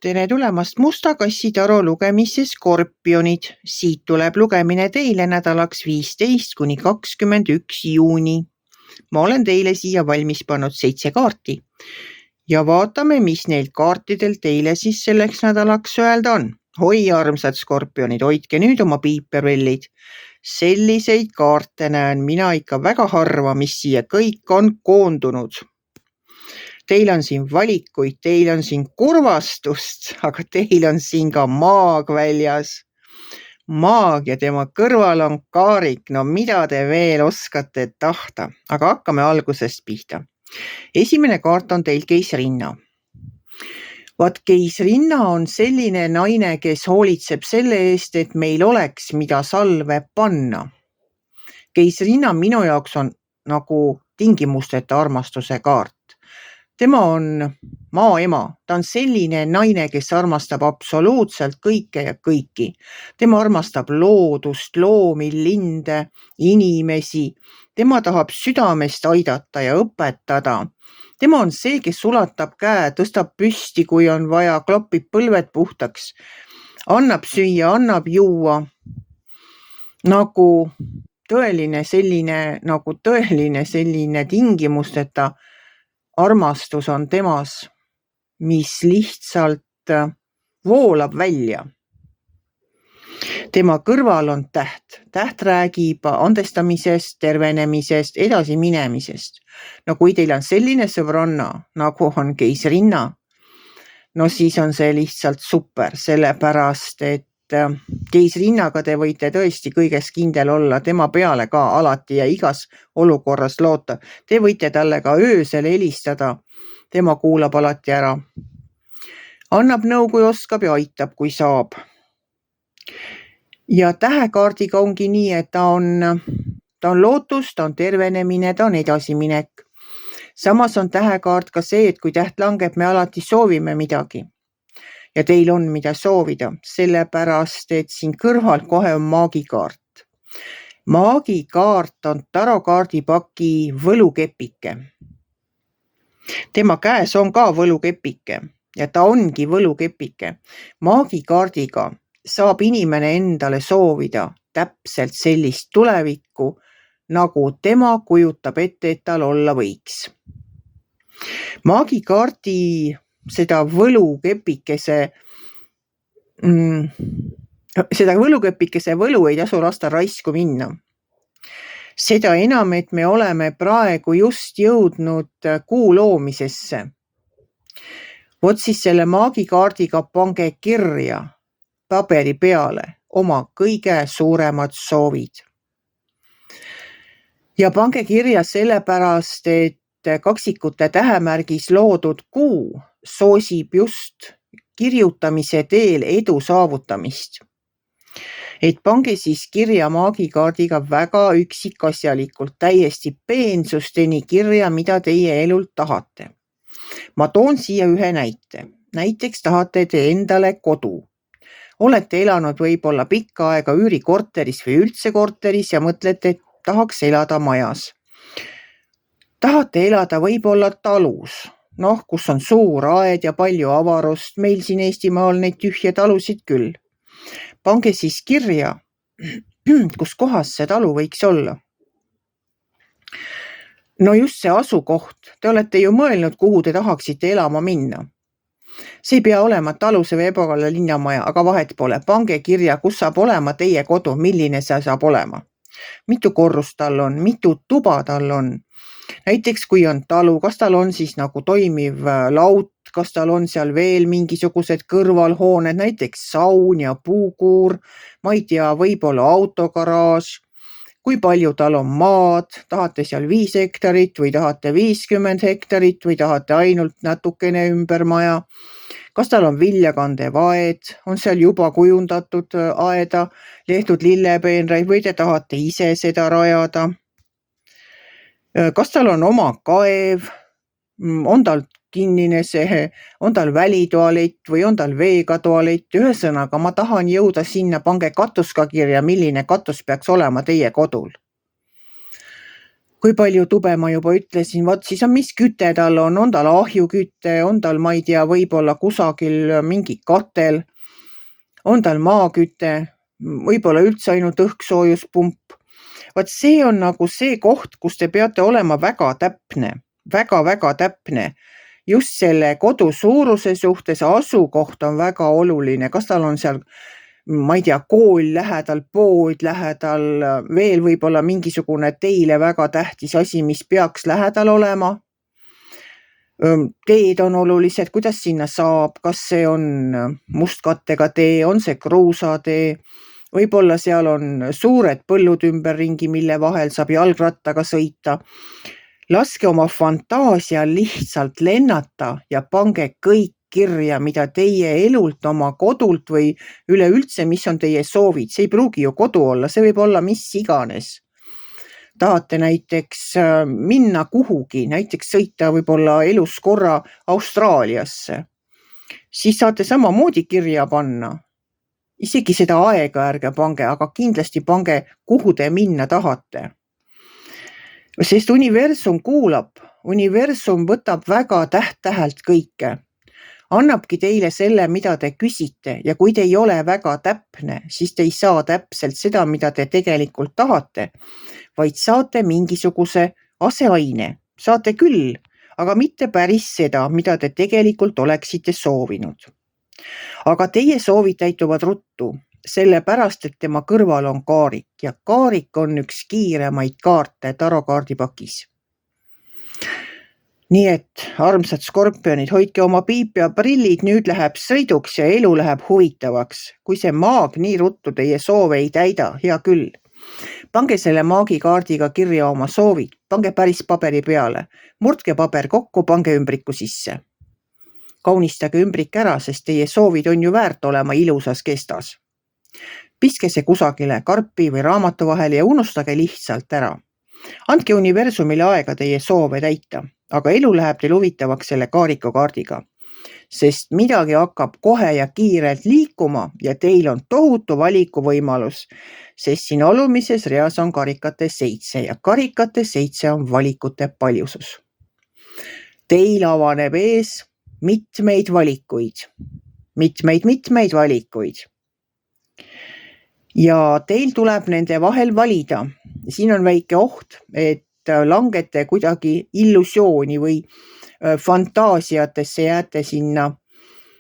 Tere tulemast Musta kassi taro lugemisse Skorpionid. Siit tuleb lugemine teile nädalaks 15 kuni 21 juuni. Ma olen teile siia valmis pannud 7 kaarti. Ja vaatame, mis neil kaartidel teile siis selleks nädalaks öelda on. Oi armsad Skorpionid, hoidke nüüd oma piipervellid. Selliseid kaarte näen mina ikka väga harva, mis siia kõik on koondunud. Teil on siin valikuid, teil on siin kurvastust, aga teil on siin ka maag väljas. Maag ja tema kõrval on kaarik, no mida te veel oskate tahta, aga hakkame algusest pihta. Esimene kaart on teil keisrinna. Vaat keisrinna on selline naine, kes hoolitseb selle eest, et meil oleks, mida salve panna. Keisrinna minu jaoks on nagu tingimusteta armastuse kaart. Tema on maaema, ta on selline naine, kes armastab absoluutselt kõike ja kõiki. Tema armastab loodust, loomi, linde, inimesi. Tema tahab südamest aidata ja õpetada. Tema on see, kes ulatab käe, tõstab püsti, kui on vaja, klopib põlved puhtaks. Annab süüa, annab juua. Nagu tõeline selline tingimusteta armastus on temas, mis lihtsalt voolab välja. Tema kõrval on täht. Täht räägib andestamisest, tervenemisest, edasi minemisest. No kui teil on selline sõbranna, nagu on keisrinna, no siis on see lihtsalt super, sellepärast, et keisrinnaga te võite tõesti kõiges kindel olla, tema peale ka alati ja igas olukorras loota. Te võite talle ka öösel helistada, tema kuulab alati ära. Annab nõu, kui oskab ja aitab, kui saab. Ja tähekaardiga ongi nii, et ta on lootus, ta on tervenemine, ta on edasiminek. Samas on tähekaart ka see, et kui täht langeb, me alati soovime midagi. Ja teil on mida soovida, sellepärast, et siin kõrval kohe on maagikaart. Maagikaart on tarokaardipaki võlukepike. Tema käes on ka võlukepike ja ta ongi võlukepike. Maagikaardiga saab inimene endale soovida täpselt sellist tulevikku, nagu tema kujutab ette, et tal olla võiks. Maagikaardi seda võlukepikese võlu ei tasu lasta raisku minna. Seda enam, et me oleme praegu just jõudnud kuu loomisesse. Vot siis selle maagikaardiga pange kirja paberi peale oma kõige suuremad soovid. Ja pange kirja sellepärast, et kaksikute tähemärgis loodud kuu soosib just kirjutamise teel edu saavutamist. Et pange siis kirja maagikaardiga väga üksikasjalikult, täiesti peensusteni kirja, mida teie elult tahate. Ma toon siia ühe näite. Näiteks tahate te endale kodu. Olete elanud võib-olla pikka aega üürikorteris või üldse korteris ja mõtlete, et tahaks elada majas. Tahate elada võib-olla talus, kus on suur aed ja palju avarust, meil siin Eestimaal neid tühje talusid küll. Pange siis kirja, kus kohas see talu võiks olla. No just see asukoht, te olete ju mõelnud, kuhu te tahaksite elama minna. See ei pea olema taluse või ebakalla linnamaja, aga vahet pole. Pange kirja, kus saab olema teie kodu, milline see saab olema. Mitu korrust tal on, mitu tuba tal on. Näiteks kui on talu, kas tal on siis nagu toimiv laut, kas tal on seal veel mingisugused kõrvalhooned, näiteks saun ja puukuur, ma ei tea, võib-olla autogaraaž, kui palju tal on maad, tahate seal 5 hektarit või tahate 50 hektarit või tahate ainult natukene ümber maja, kas tal on viljakandev aed, on seal juba kujundatud aeda, lehtud lillepeenraid või te tahate ise seda rajada. Kas tal on oma kaev, on tal kinnine see, on tal välitualett või on tal veega tualett, ühesõnaga ma tahan jõuda sinna, pange katus ka kirja, milline katus peaks olema teie kodul. kui palju tube ma juba ütlesin, vaat siis on, mis küte tal on tal ahjuküte, on tal, ma ei tea, võib-olla kusagil mingi katel, on tal maaküte, võib-olla üldse ainult õhksoojuspump. Vaat see on nagu see koht, kus te peate olema väga täpne, väga-väga täpne. Just selle kodu suuruse suhtes asukoht on väga oluline, kas tal on seal, ma ei tea, kool lähedal, pood lähedal, veel võib-olla mingisugune teile väga tähtis asi, mis peaks lähedal olema. Teed on olulised, kuidas sinna saab, kas see on mustkattega tee, on see kruusatee, võib-olla seal on suured põllud ümberringi, mille vahel saab jalgrattaga sõita. Laske oma fantaasia lihtsalt lennata ja pange kõik kirja, mida teie elult, oma kodult või üleüldse, mis on teie soovid. See ei pruugi ju kodu olla, see võib olla mis iganes. Tahate näiteks minna kuhugi, näiteks sõita võib-olla elus korra Austraaliasse, siis saate samamoodi kirja panna. Isegi seda aega ärge pange, aga kindlasti pange, kuhu te minna tahate. Sest universum kuulab, universum võtab väga täht-tähelt kõike. Annabki teile selle, mida te küsite ja kui te ei ole väga täpne, siis te ei saa täpselt seda, mida te tegelikult tahate, vaid saate mingisuguse aseaine. Saate küll, aga mitte päris seda, mida te tegelikult oleksite soovinud. Aga teie soovid täituvad ruttu, sellepärast, et tema kõrval on kaarik ja kaarik on üks kiiremaid kaarte tarokaardipakis. Nii et, armsad skorpionid, hoidke oma piip ja prillid, nüüd läheb sõiduks ja elu läheb huvitavaks. Kui see maag nii ruttu teie soove ei täida, hea küll. Pange selle maagikaardiga kirja oma soovid, pange päris paberi peale, murdke paber kokku, pange ümbriku sisse. Kaunistage ümbrik ära, sest teie soovid on ju väärt olema ilusas kestas. Piske see kusagile karpi või raamatu vahele ja unustage lihtsalt ära. Andke universumile aega teie soove täita, aga elu läheb teil huvitavaks selle kaarikukaardiga, sest midagi hakkab kohe ja kiirelt liikuma ja teil on tohutu valikuvõimalus, sest siin alumises reas on karikate 7 ja karikate 7 on valikute paljusus. Teil avaneb ees mitmeid valikuid, mitmeid valikuid. Ja teil tuleb nende vahel valida. Siin on väike oht, et langete kuidagi illusiooni või fantaasiatesse jääte sinna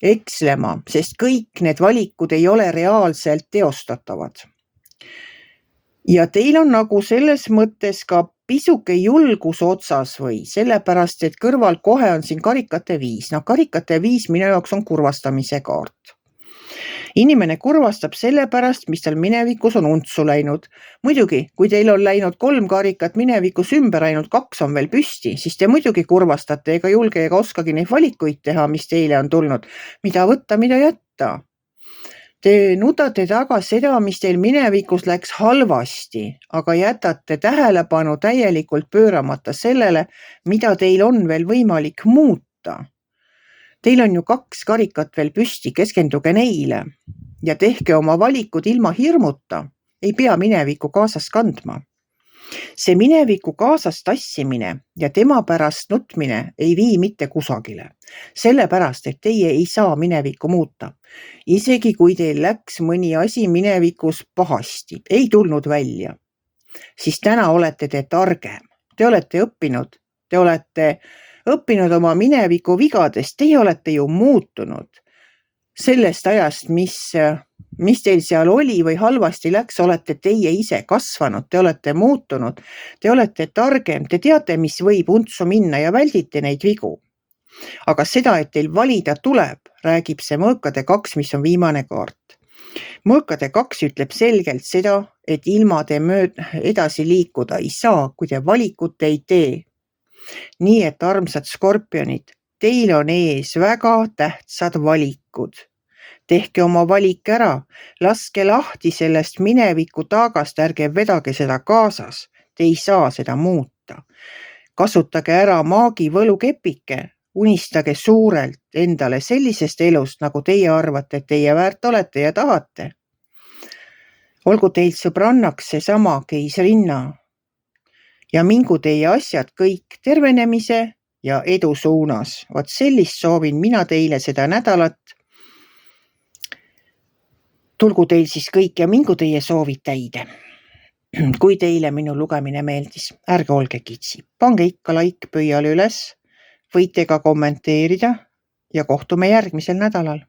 ekslema, sest kõik need valikud ei ole reaalselt teostatavad. Ja teil on nagu selles mõttes ka pisuke julgus otsas või sellepärast, et kõrval kohe on siin karikate 5. No karikate 5 minu jaoks on kurvastamise kaart. Inimene kurvastab sellepärast, mis tal minevikus on untsu läinud. Muidugi, kui teil on läinud 3 karikat minevikus ümber, ainult 2 on veel püsti, siis te muidugi kurvastate ega julge ega oskagi neid valikuid teha, mis teile on tulnud. Mida võtta, mida jätta. Te nudate taga seda, mis teil minevikus läks halvasti, aga jätate tähelepanu täielikult pööramata sellele, mida teil on veel võimalik muuta. Teil on ju 2 karikat veel püsti, keskenduge neile ja tehke oma valikud ilma hirmuta, ei pea mineviku kaasas kandma. See mineviku kaasas tassimine ja tema pärast nutmine ei vii mitte kusagile, sellepärast, et teie ei saa minevikku muuta. Isegi kui teil läks mõni asi minevikus pahasti, ei tulnud välja, siis täna olete te targem, te olete õppinud oma mineviku vigadest, teie olete ju muutunud. Sellest ajast, mis teil seal oli või halvasti läks, olete teie ise kasvanud, te olete muutunud, te olete targem, te teate, mis võib untsu minna ja väldite neid vigu. Aga seda, et teil valida tuleb, räägib see mõõkade 2, mis on viimane kaart. Mõõkade 2 ütleb selgelt seda, et ilma te edasi liikuda ei saa, kui te valikut ei tee. Nii et armsad skorpionid, teil on ees väga tähtsad valikud. Tehke oma valik ära, laske lahti sellest mineviku taagast, ärge vedage seda kaasas, te ei saa seda muuta. Kasutage ära maagi võlukepike, unistage suurelt endale sellisest elust, nagu teie arvate, et teie väärt olete ja tahate. Olgu teilt sõbrannaks seesama keisrinna. ja mingu teie asjad kõik tervenemise ja edu suunas. Vaat sellist soovin mina teile seda nädalat. Tulgu teil siis kõik ja mingu teie soovid täide. Kui teile minu lugemine meeldis, ärge olge kitsi. Pange ikka like pöiale üles, võite ka kommenteerida ja kohtume järgmisel nädalal.